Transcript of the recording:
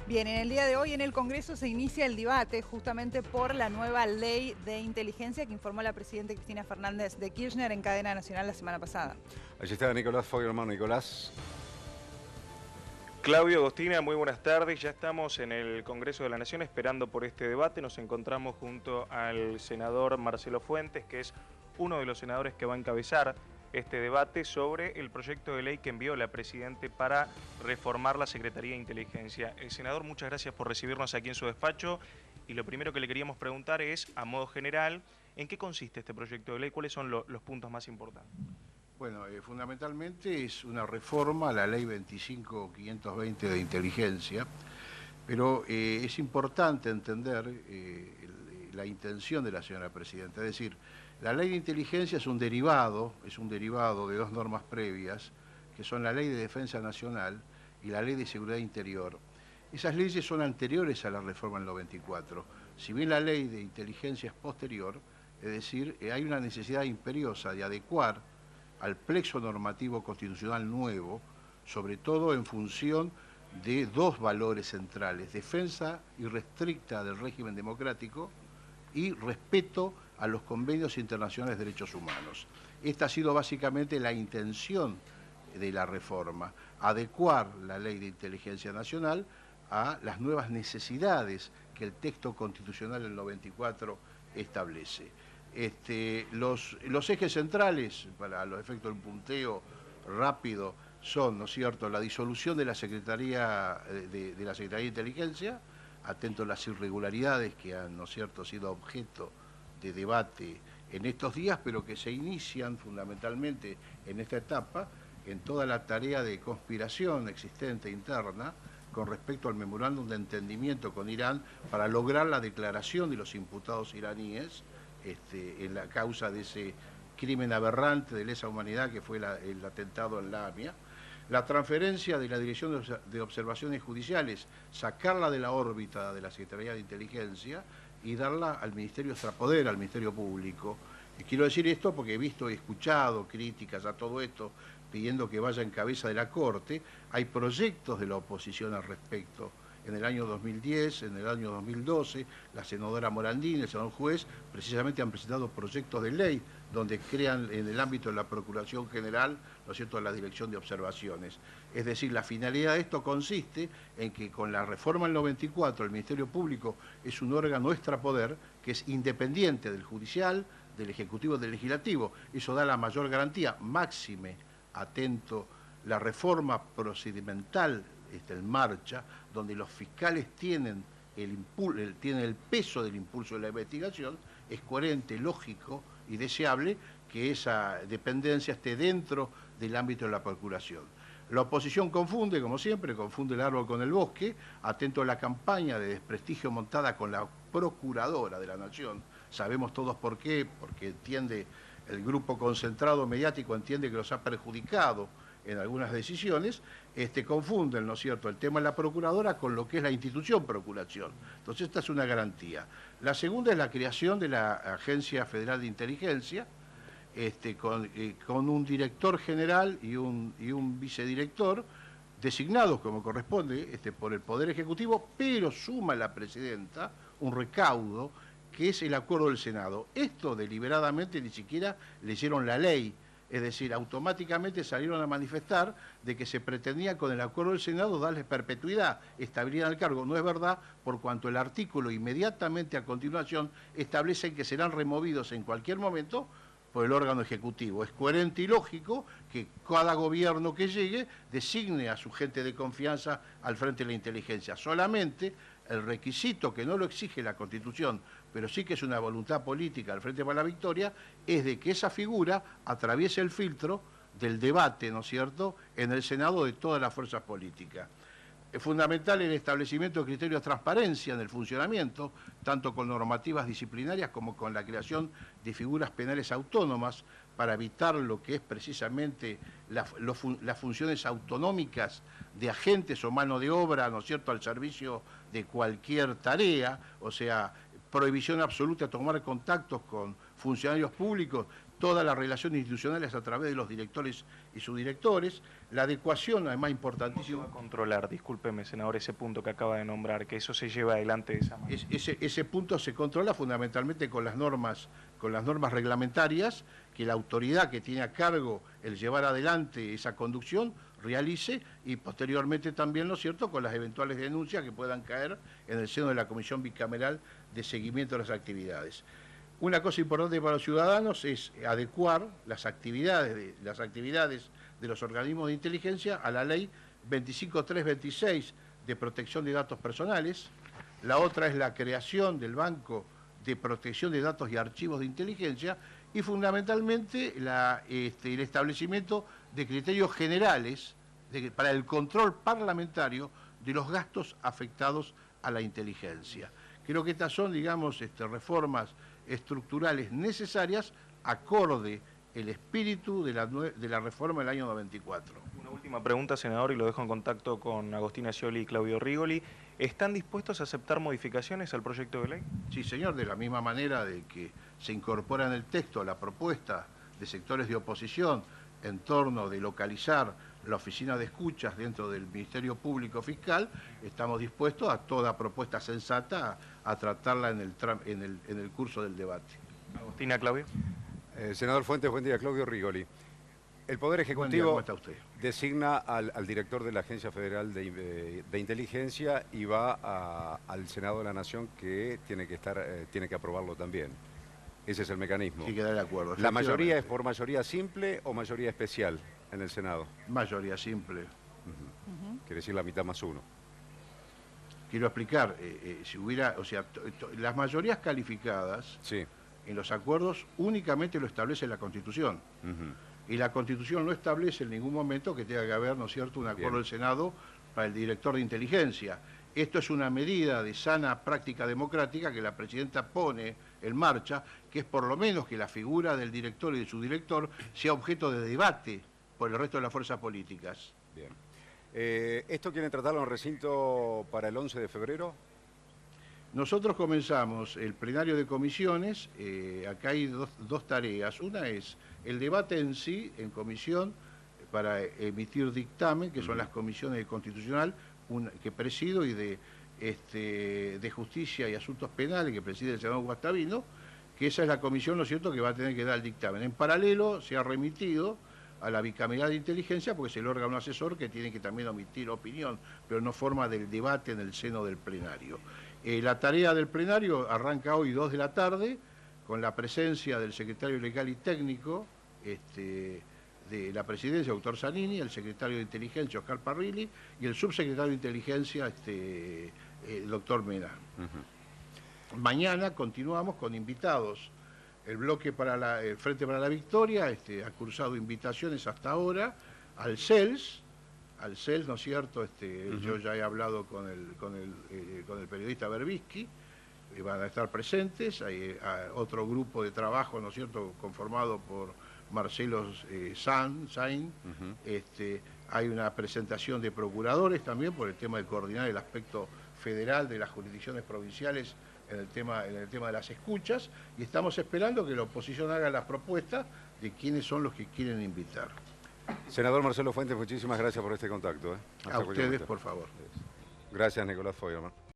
Bien, en el día de hoy en el Congreso se inicia el debate justamente por la nueva ley de inteligencia que informó la presidenta Cristina Fernández de Kirchner en cadena nacional la semana pasada. Allí está Nicolás Fogel, hermano Nicolás. Claudio, Agostina, muy buenas tardes. Ya estamos en el Congreso de la Nación esperando por este debate. Nos encontramos junto al senador Marcelo Fuentes, que es uno de los senadores que va a encabezar este debate sobre el proyecto de ley que envió la Presidenta para reformar la Secretaría de Inteligencia. Senador, muchas gracias por recibirnos aquí en su despacho. Y lo primero que le queríamos preguntar es, a modo general, ¿en qué consiste este proyecto de ley? ¿Cuáles son los puntos más importantes? Bueno, fundamentalmente es una reforma a la ley 25.520 de inteligencia, pero es importante entender la intención de la señora presidenta. Es decir, la ley de inteligencia es un derivado de dos normas previas, que son la ley de defensa nacional y la ley de seguridad interior. Esas leyes son anteriores a la reforma del 94. Si bien la ley de inteligencia es posterior, es decir, hay una necesidad imperiosa de adecuar al plexo normativo constitucional nuevo, sobre todo en función de dos valores centrales: defensa irrestricta del régimen democrático y respeto a los convenios internacionales de derechos humanos. Esta ha sido básicamente la intención de la reforma: adecuar la ley de inteligencia nacional a las nuevas necesidades que el texto constitucional del 94 establece. Los ejes centrales, para los efectos del punteo rápido, son, ¿no es cierto?, la disolución de la Secretaría de la Secretaría de Inteligencia, atento a las irregularidades que han, ¿no es cierto?, sido objeto de debate en estos días, pero que se inician fundamentalmente en esta etapa en toda la tarea de conspiración existente interna con respecto al memorándum de entendimiento con Irán para lograr la declaración de los imputados iraníes en la causa de ese crimen aberrante de lesa humanidad que fue el atentado en Lamia, la transferencia de la Dirección de Observaciones Judiciales, sacarla de la órbita de la Secretaría de Inteligencia y darla al Ministerio Extrapoder, al Ministerio Público. Y quiero decir esto porque he visto y escuchado críticas a todo esto pidiendo que vaya en cabeza de la Corte. Hay proyectos de la oposición al respecto. En el año 2010, en el año 2012, la senadora Morandini, el senador juez, precisamente han presentado proyectos de ley donde crean en el ámbito de la Procuración General, ¿no es cierto?, la Dirección de Observaciones. Es decir, la finalidad de esto consiste en que con la reforma del 94 el Ministerio Público es un órgano extrapoder que es independiente del judicial, del Ejecutivo, del Legislativo. Eso da la mayor garantía, máxime, atento, la reforma procedimental está en marcha, donde los fiscales tienen el peso del impulso de la investigación. Es coherente, lógico y deseable que esa dependencia esté dentro del ámbito de la Procuración. La oposición confunde, como siempre, confunde el árbol con el bosque, atento a la campaña de desprestigio montada con la Procuradora de la Nación. Sabemos todos por qué, porque el grupo concentrado mediático entiende que los ha perjudicado en algunas decisiones, confunden, ¿no es cierto?, el tema de la Procuradora con lo que es la institución Procuración. Entonces esta es una garantía. La segunda es la creación de la Agencia Federal de Inteligencia, con un director general y un vicedirector designados como corresponde por el Poder Ejecutivo, pero suma la presidenta un recaudo que es el acuerdo del Senado. Esto deliberadamente ni siquiera leyeron la ley. Es decir, automáticamente salieron a manifestar de que se pretendía con el acuerdo del Senado darles perpetuidad, estabilidad al cargo. No es verdad, por cuanto el artículo inmediatamente a continuación establece que serán removidos en cualquier momento por el órgano ejecutivo. Es coherente y lógico que cada gobierno que llegue designe a su gente de confianza al frente de la inteligencia. Solamente el requisito, que no lo exige la Constitución, pero sí que es una voluntad política al Frente para la Victoria, es de que esa figura atraviese el filtro del debate, ¿no es cierto?, en el Senado de todas las fuerzas políticas. Es fundamental el establecimiento de criterios de transparencia en el funcionamiento, tanto con normativas disciplinarias como con la creación de figuras penales autónomas para evitar lo que es precisamente las funciones autonómicas de agentes o mano de obra, ¿no es cierto?, al servicio de cualquier tarea, o sea, prohibición absoluta de tomar contactos con funcionarios públicos. todas las relaciones institucionales a través de los directores y subdirectores, la adecuación, además importantísimo. ¿Cómo se va a controlar, discúlpeme, senador, ese punto que acaba de nombrar, que eso se lleva adelante de esa manera? Ese punto se controla fundamentalmente con las normas reglamentarias que la autoridad que tiene a cargo el llevar adelante esa conducción realice, y posteriormente también, ¿no es cierto?, con las eventuales denuncias que puedan caer en el seno de la Comisión Bicameral de Seguimiento de las Actividades. Una cosa importante para los ciudadanos es adecuar las actividades de los organismos de inteligencia a la ley 25326 de protección de datos personales. La otra es la creación del Banco de Protección de Datos y Archivos de Inteligencia, y fundamentalmente el establecimiento de criterios generales para el control parlamentario de los gastos afectados a la inteligencia. Creo que estas son, digamos, reformas estructurales necesarias acorde el espíritu de la reforma del año 94. Una última pregunta, senador, y lo dejo en contacto con Agostina Scioli y Claudio Rigoli. ¿Están dispuestos a aceptar modificaciones al proyecto de ley? Sí, señor, de la misma manera de que se incorpora en el texto la propuesta de sectores de oposición en torno de localizar la oficina de escuchas dentro del Ministerio Público Fiscal, estamos dispuestos a toda propuesta sensata a tratarla en el curso del debate. Agostina, Claudio. Senador Fuentes, buen día. Claudio Rigoli. El Poder Ejecutivo ¿Cómo está usted? designa al director de la Agencia Federal de Inteligencia y va al Senado de la Nación, que tiene que aprobarlo también. Ese es el mecanismo. Sí, quedar de acuerdo. ¿La mayoría es por mayoría simple o mayoría especial en el Senado? Mayoría simple. Quiere decir la mitad más uno. Quiero explicar, si hubiera, las mayorías calificadas Sí. en los acuerdos únicamente lo establece la Constitución. Y la Constitución no establece en ningún momento que tenga que haber, ¿no es cierto?, un acuerdo del Senado para el director de inteligencia. Esto es una medida de sana práctica democrática que la presidenta pone en marcha, que es por lo menos que la figura del director y de su director sea objeto de debate por el resto de las fuerzas políticas. Bien. ¿Esto quieren tratarlo en el recinto para el 11 de febrero? Nosotros comenzamos el plenario de comisiones. Acá hay dos tareas. Una es el debate en sí, en comisión, para emitir dictamen, que son las comisiones de Constitucional, que presido, y de Justicia y Asuntos Penales, que preside el senador Guastavino, que esa es la comisión, ¿no es cierto?, que va a tener que dar el dictamen. En paralelo se ha remitido a la Bicameral de Inteligencia, porque es el órgano asesor que tiene que también emitir opinión, pero no forma del debate en el seno del plenario. La tarea del plenario arranca hoy 2 de la tarde, con la presencia del secretario legal y técnico de la presidencia, doctor Zanini, el secretario de Inteligencia, Oscar Parrilli, y el subsecretario de Inteligencia, el doctor Mena. Mañana continuamos con invitados. El bloque para el Frente para la Victoria ha cursado invitaciones hasta ahora al CELS, ¿no es cierto? Yo ya he hablado con el periodista Berbisky, van a estar presentes. Hay otro grupo de trabajo, ¿no es cierto?, conformado por Marcelo Sain. Hay una presentación de procuradores también por el tema de coordinar el aspecto federal de las jurisdicciones provinciales en el tema de las escuchas, y estamos esperando que la oposición haga las propuestas de quiénes son los que quieren invitar. Senador Marcelo Fuentes, muchísimas gracias por este contacto. A ustedes, por favor. Gracias, Nicolás Feuerman.